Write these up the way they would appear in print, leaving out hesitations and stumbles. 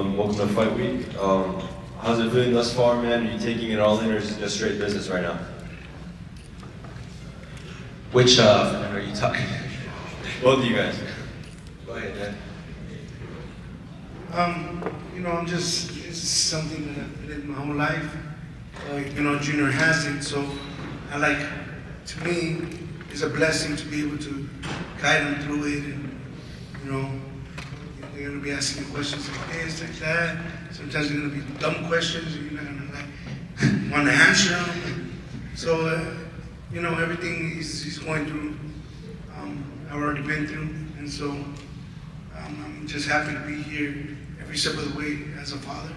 welcome to Fight Week. How's it feeling thus far, man? Are you taking it all in, or is it just straight business right now? Which Fernando are you talking? Both of you guys. Go ahead, man. I'm just, it's something that I've lived my whole life. Junior has it, so to me, it's a blessing to be able to guide him through it, and, they're gonna be asking you questions like this, like that. Sometimes they're gonna be dumb questions, and you're not gonna want to answer them. So, everything he's going through, I've already been through, and so I'm just happy to be here every step of the way as a father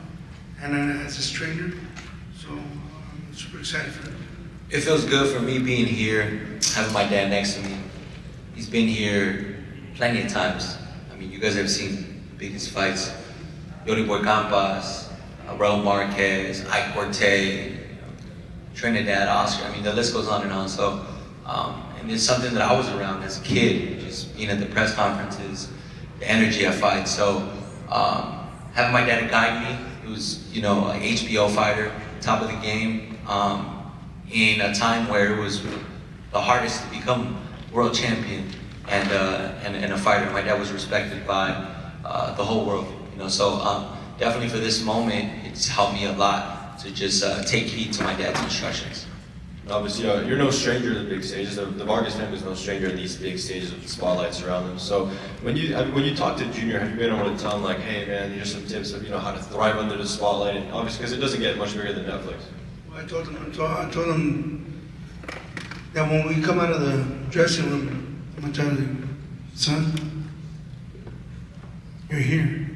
and as a trainer. So I'm super excited for it. It feels good for me being here, having my dad next to me. He's been here plenty of times. I mean, you guys have seen the biggest fights. Yori Boy Campas, Raul Marquez, Ike Corte, Trinidad, Oscar. I mean, the list goes on and on. So, and it's something that I was around as a kid, just being at the press conferences, the energy at fights. So, having my dad guide me, he was, an HBO fighter, top of the game, in a time where it was the hardest to become world champion and a fighter. My dad was respected by the whole world, So definitely for this moment, it's helped me a lot to just take heed to my dad's instructions. Obviously, you're no stranger to the big stages. The Vargas family is no stranger to these big stages with the spotlights around them. So when you talk to Junior, have you been able to tell him like, hey man, here's some tips of how to thrive under the spotlight? And obviously, because it doesn't get much bigger than Netflix. Well, I told him that when we come out of the dressing room, I'm gonna tell him, son, you're here.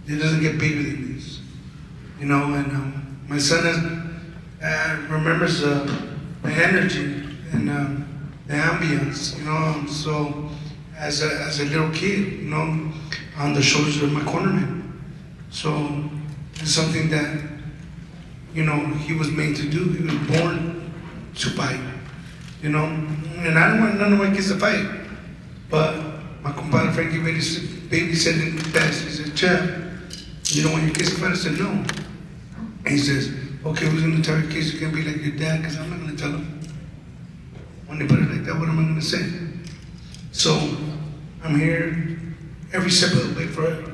It doesn't get bigger than this, And my son remembers the energy and the ambience, So as a little kid, on the shoulders of my cornerman. So it's something that he was made to do. He was born to fight, And I don't want none of my kids to fight, but my compadre Frankie Baby said it best. He said, Chef, you don't want your kids to fight? I said, no. And he says, okay, who's going to tell your kids you can't be like your dad? Because I'm not going to tell them. When they put it like that, what am I going to say? So I'm here every step of the way for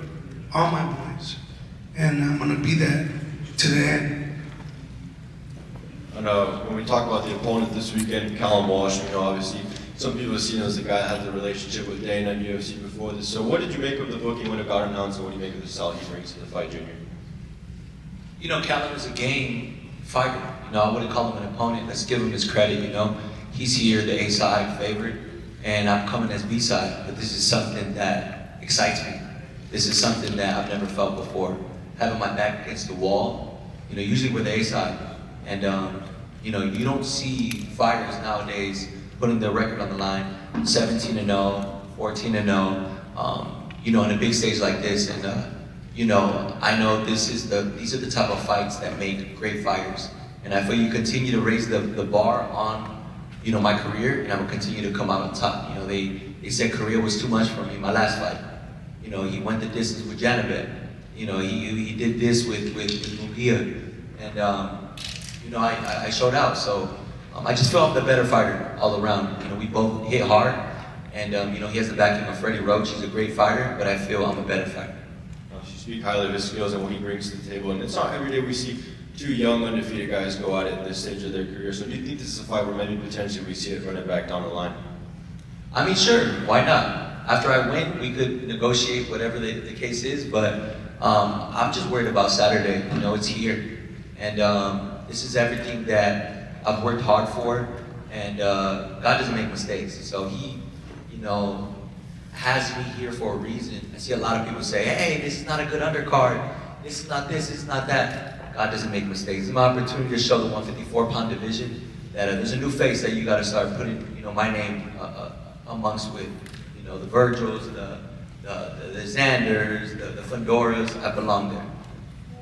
all my boys. And I'm going to be that to the end. And when we talk about the opponent this weekend, Callum Walsh, obviously some people have seen him as the guy that had the relationship with Dana and UFC before this. So what did you make of the booking when it got announced, and what do you make of the style he brings to the fight, Junior? Callum is a game fighter. I wouldn't call him an opponent. Let's give him his credit, He's here, the A side favorite, and I'm coming as B side. But this is something that excites me. This is something that I've never felt before. Having my back against the wall, usually we're the A side. And, you don't see fighters nowadays putting their record on the line, 17-0, 14-0, on a big stage like this. And, I know these are the type of fights that make great fighters. And I feel you continue to raise the bar on, my career, and I will continue to come out on top. They said career was too much for me, my last fight. He went the distance with Janibet. He did this with Mujia. And, I showed out. So I just feel I'm the better fighter all around. We both hit hard. And, he has the backing of Freddie Roach. He's a great fighter, but I feel I'm a better fighter. You speak highly of his skills and what he brings to the table, and it's not every day we see two young, undefeated guys go at it at this stage of their career. So do you think this is a fight where maybe potentially we see it running back down the line? I mean, sure, why not? After I win, we could negotiate whatever the case is, but I'm just worried about Saturday. It's here. And this is everything that I've worked hard for, and God doesn't make mistakes. So he, has me here for a reason. I see a lot of people say, hey, this is not a good undercard. This is not this, this is not that. God doesn't make mistakes. It's my opportunity to show the 154-pound division that there's a new face that you got to start putting, my name amongst with, the Virgils, the Xanders, the Fondoras. I belong there.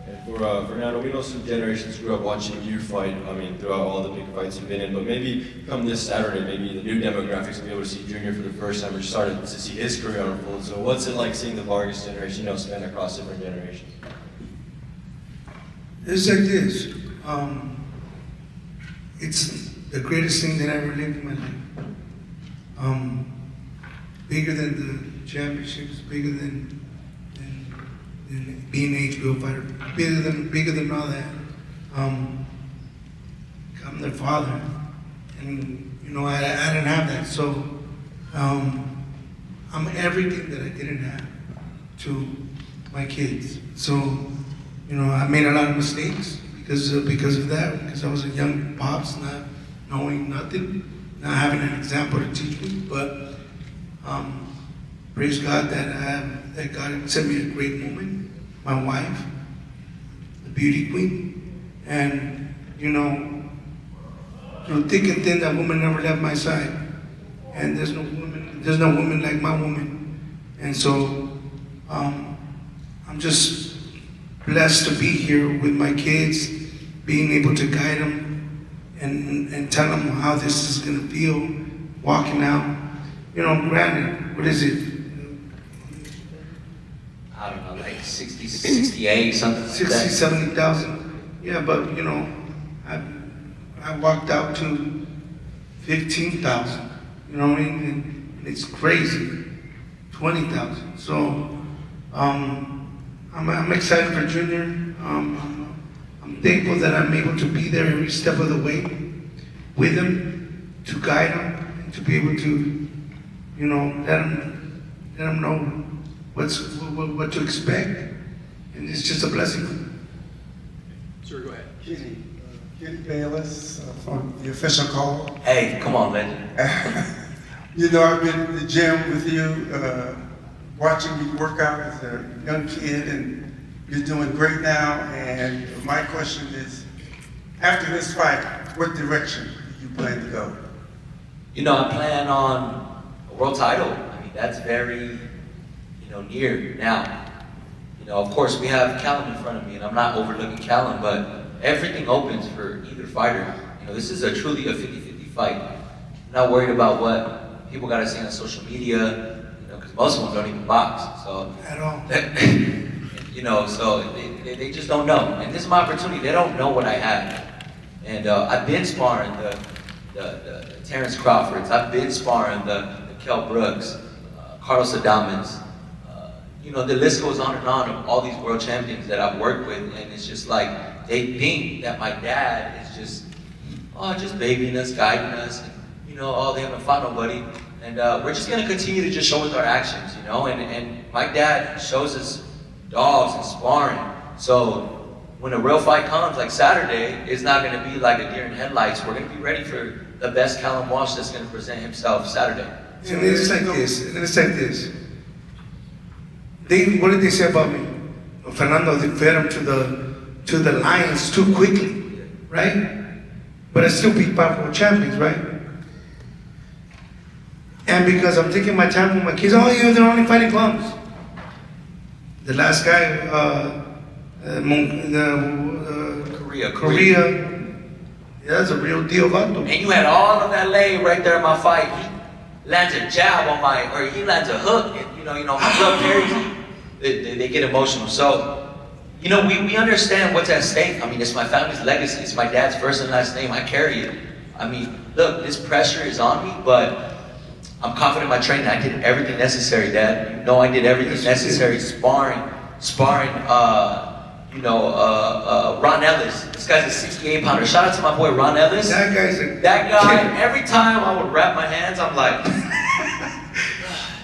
And for Fernando, we know some generations grew up watching you fight, I mean, throughout all the big fights you've been in, but maybe come this Saturday, maybe the new demographics will be able to see Junior for the first time, or started to see his career unfold. So what's it like seeing the Vargas generation, span across different generations? It's like this. It's the greatest thing that I ever lived in my life. Bigger than the championships, bigger than being an HBO fighter, bigger than all that. I'm their father, and I didn't have that, so I'm everything that I didn't have to my kids. So I made a lot of mistakes because of that, because I was a young pops, not knowing nothing, not having an example to teach me. But praise God that God sent me a great woman, my wife, the beauty queen, and through thick and thin, that woman never left my side. And there's no woman like my woman. And so I'm just blessed to be here with my kids, being able to guide them and tell them how this is gonna feel, walking out. Granted, what is it? I don't know, like 60, 68, something like 60, that. 70,000. Yeah, but I walked out to 15,000. You know what I mean? And it's crazy. 20,000. So I'm excited for Junior. I'm thankful that I'm able to be there every step of the way with him, to guide him, and to be able to, let him know what to expect, and it's just a blessing. Sir, go ahead. Kenny Bayless from the Official Call. Hey, come on, legend. I've been in the gym with you, watching you work out as a young kid, and you're doing great now. And my question is, after this fight, what direction do you plan to go? I plan on a world title. I mean, that's very, near now. Of course, we have Callum in front of me, and I'm not overlooking Callum, but everything opens for either fighter. This is truly a 50-50 fight. I'm not worried about what people got to say on social media, because most of them don't even box. So At all. So they just don't know. And this is my opportunity. They don't know what I have. And I've been sparring the Terence Crawfords. I've been sparring the Kell Brooks, Carlos Adamans. The list goes on and on of all these world champions that I've worked with, and it's just like they think that my dad is just babying us, guiding us, and they haven't fought nobody, and we're just gonna continue to just show with our actions, and my dad shows us dogs and sparring. So when a real fight comes, like Saturday, it's not gonna be like a deer in headlights. We're gonna be ready for the best Callum Walsh that's gonna present himself Saturday. And it's like this. What did they say about me? Fernando, they fed him to the lions too quickly, right? But I still beat 5 world champions, right? And because I'm taking my time with my kids, they're only fighting bums. The last guy, Korea, yeah, that's a real deal, vato. And you had all of LA right there in my fight. He lands a jab on he lands a hook, and my club carries. They get emotional. So, we understand what's at stake. I mean, it's my family's legacy. It's my dad's first and last name. I carry it. I mean, look, this pressure is on me, but I'm confident in my training. I did everything necessary, Dad. I did everything necessary. Sparring, Ron Ellis. This guy's a 68-pounder. Shout out to my boy Ron Ellis. That guy, every time I would wrap my hands, I'm like,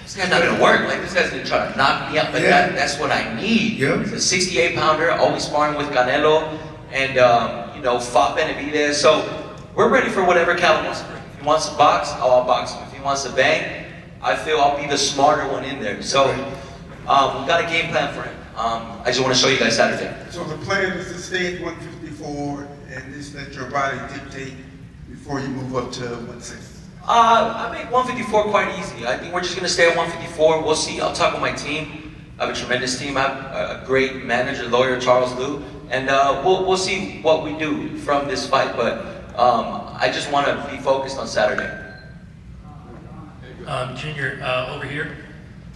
this guy's not gonna work. Like, this guy's gonna try to knock me out. But that's what I need. Yep. It's a 68-pounder, always sparring with Canelo, and fought Benavidez. So we're ready for whatever Callum wants to bring. If he wants to box, I'll box him. If he wants to bang, I feel I'll be the smarter one in there. So we got a game plan for him. I just want to show you guys Saturday. So the plan is to stay at 154 and just let your body dictate before you move up to 160. I make 154 quite easy. I think we're just going to stay at 154. We'll see. I'll talk with my team. I have a tremendous team. I have a great manager, lawyer, Charles Liu, and we'll see what we do from this fight. But I just want to be focused on Saturday. Junior, over here.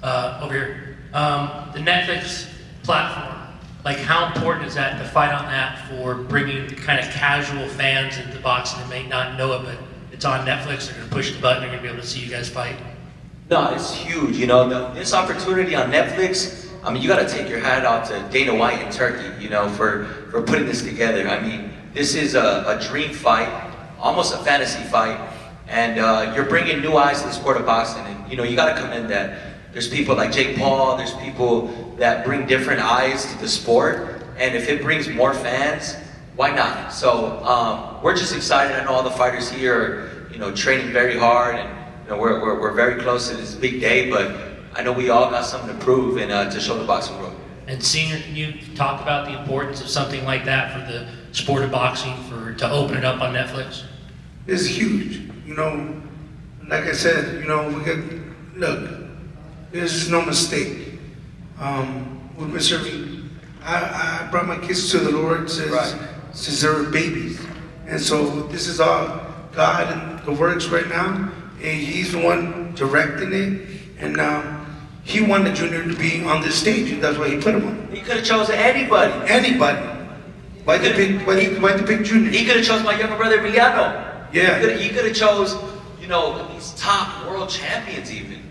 The Netflix platform. Like, how important is that to fight on that for bringing kind of casual fans into boxing that may not know it, but it's on Netflix, they're going to push the button, they're going to be able to see you guys fight? No, it's huge. You know, this opportunity on Netflix, I mean, you got to take your hat off to Dana White and Turkey, you know, for putting this together. I mean, this is a dream fight, almost a fantasy fight, and you're bringing new eyes to the sport of boxing, and, you know, you got to commend that. There's people like Jake Paul, there's people that bring different eyes to the sport, and if it brings more fans, why not? So we're just excited. I know all the fighters here are, you know, training very hard, and you know, we're very close to this big day, but I know we all got something to prove and to show the boxing world. And Senior, can you talk about the importance of something like that for the sport of boxing, to open it up on Netflix? It's huge. You know, like I said, you know, look, there's no mistake. With Mr. Reed, I brought my kids to the Lord since they were babies. And so this is all God and the works right now. And He's the one directing it. And He wanted Junior to be on this stage, and that's why He put him on. He could have chosen anybody. Anybody. Why did pick Junior? He could have chosen my younger brother Emiliano. Yeah. He could have chose, you know, these top world champions even.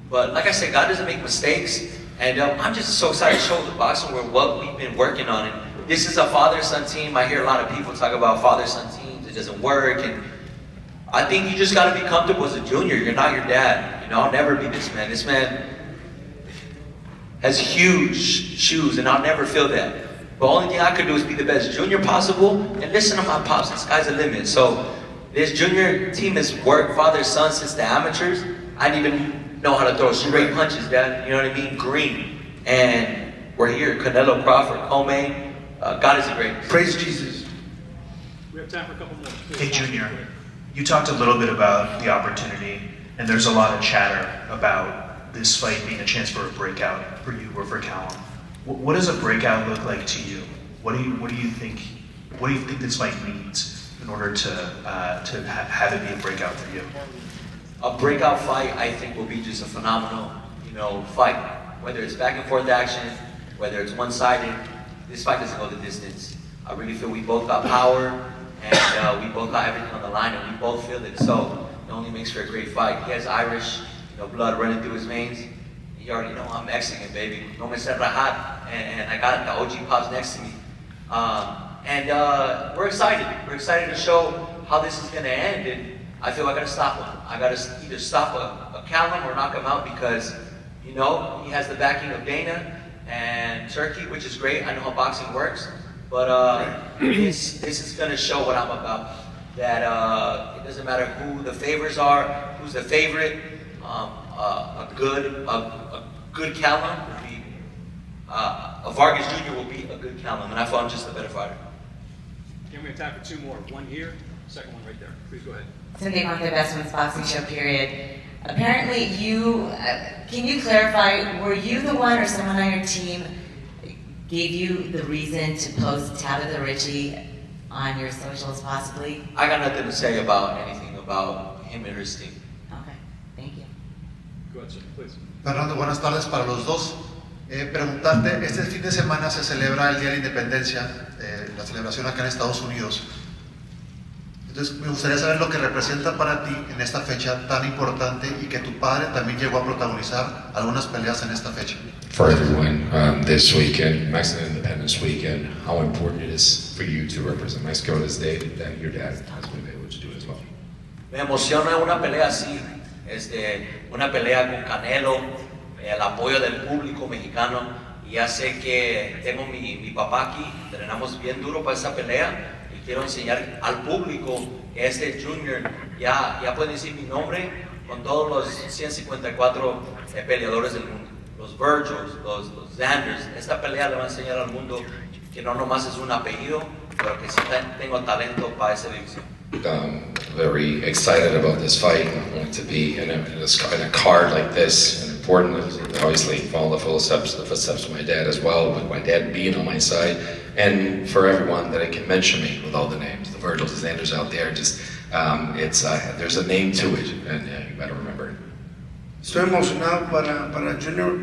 But like I said, God doesn't make mistakes. And I'm just so excited to show the boxing world what we've been working on. And this is a father-son team. I hear a lot of people talk about father-son teams. It doesn't work. And I think you just got to be comfortable as a junior. You're not your dad. You know, I'll never be this man. This man has huge shoes, and I'll never feel that. The only thing I could do is be the best junior possible and listen to my pops. The sky's the limit. So this junior team has worked father-son since the amateurs. I didn't even know how to throw straight punches, Dad. You know what I mean? Green. And we're here. Canelo, Crawford, Coleman. God is the greatest. Praise Jesus. We have time for a couple more. Hey, Junior, you talked a little bit about the opportunity, and there's a lot of chatter about this fight being a chance for a breakout for you or for Callum. What does a breakout look like to you? What do you think this fight needs in order to have it be a breakout for you? A breakout fight, I think, will be just a phenomenal, you know, fight. Whether it's back and forth action, whether it's one-sided, this fight doesn't go the distance. I really feel we both got power, and we both got everything on the line, and we both feel it. So it only makes for a great fight. He has Irish, you know, blood running through his veins. You already know I'm Mexican, baby. No me se rajar, and I got the OG pops next to me. We're excited. We're excited to show how this is going to end. And I feel I got to stop him. I got to either stop a Callum or knock him out because, you know, he has the backing of Dana and Turkey, which is great. I know how boxing works. But this is going to show what I'm about. That it doesn't matter who the favors are, who's the favorite. A good Callum will be, a Vargas Jr. will be a good Callum, and I feel I'm just a better fighter. Okay, we have time for two more. One here, second one right there. Please go ahead. Cynthia Monk, the Best Women's Boxing Show, period. Apparently you, can you clarify, were you the one or someone on your team gave you the reason to post Tabitha Ritchie on your socials possibly? I got nothing to say about anything about him and his team. Okay, thank you. Go ahead, sir, please. Fernando, buenas tardes para los dos. Preguntarte, este fin de semana se celebra el Día de la Independencia, la celebración acá en Estados Unidos. Entonces me gustaría saber lo que representa para ti en esta fecha tan importante y que tu padre también llegó a protagonizar algunas peleas en esta fecha. For everyone, this weekend, Mexican Independence Weekend, how important it is for you to represent Mexico this day that your dad has been able to do as well. Me emociona una pelea así, una pelea con Canelo, el apoyo del público mexicano. Y ya sé que tengo mi papá aquí, entrenamos bien duro para esa pelea. Quiero enseñar al público que este Junior ya puede decir mi nombre con todos los 154 peleadores del mundo. Los Virgils, los Zanders. Esta pelea le va a enseñar al mundo que no nomás es un apellido, pero que sí tengo talento para esa división. Very excited about this fight. I want to be in a card like this, in a important. Obviously, follow the footsteps of my dad as well, with my dad being on my side, and for everyone that can mention me with all the names, the Virgils, the Xanders out there, just there's a name to it, and you better remember it. Estoy emocionado para Junior.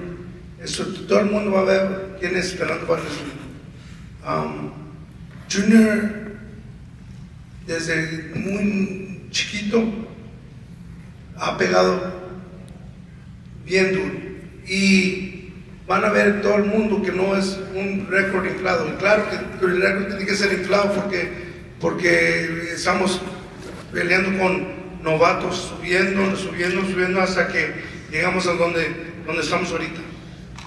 Todo el mundo va a ver quién es Fernando Vargas Jr. Junior, desde muy chiquito, ha pegado bien duro. Y van a ver todo el mundo que no es un récord inflado. Y claro que el récord tiene que ser inflado porque estamos peleando con novatos, subiendo hasta que llegamos a donde estamos ahorita.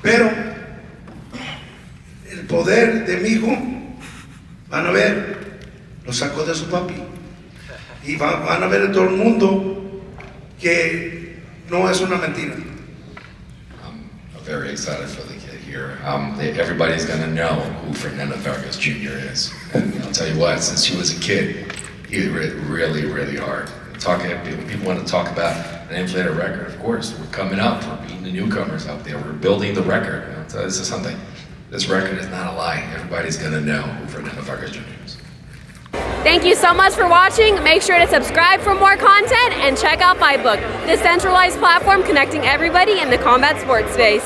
Pero el poder de mi hijo, van a ver, lo sacó de su papi. Y van a ver a todo el mundo que no es una mentira. I'm very excited for the kid here. Everybody's going to know who Fernando Vargas Jr. is. And I'll tell you what, since he was a kid, he hit really, really hard. People want to talk about an inflated record. Of course, we're coming up. We're beating the newcomers out there. We're building the record. So this is something. This record is not a lie. Everybody's going to know who Fernando Vargas Jr. is. Thank you so much for watching. Make sure to subscribe for more content and check out FightBook, the centralized platform connecting everybody in the combat sports space.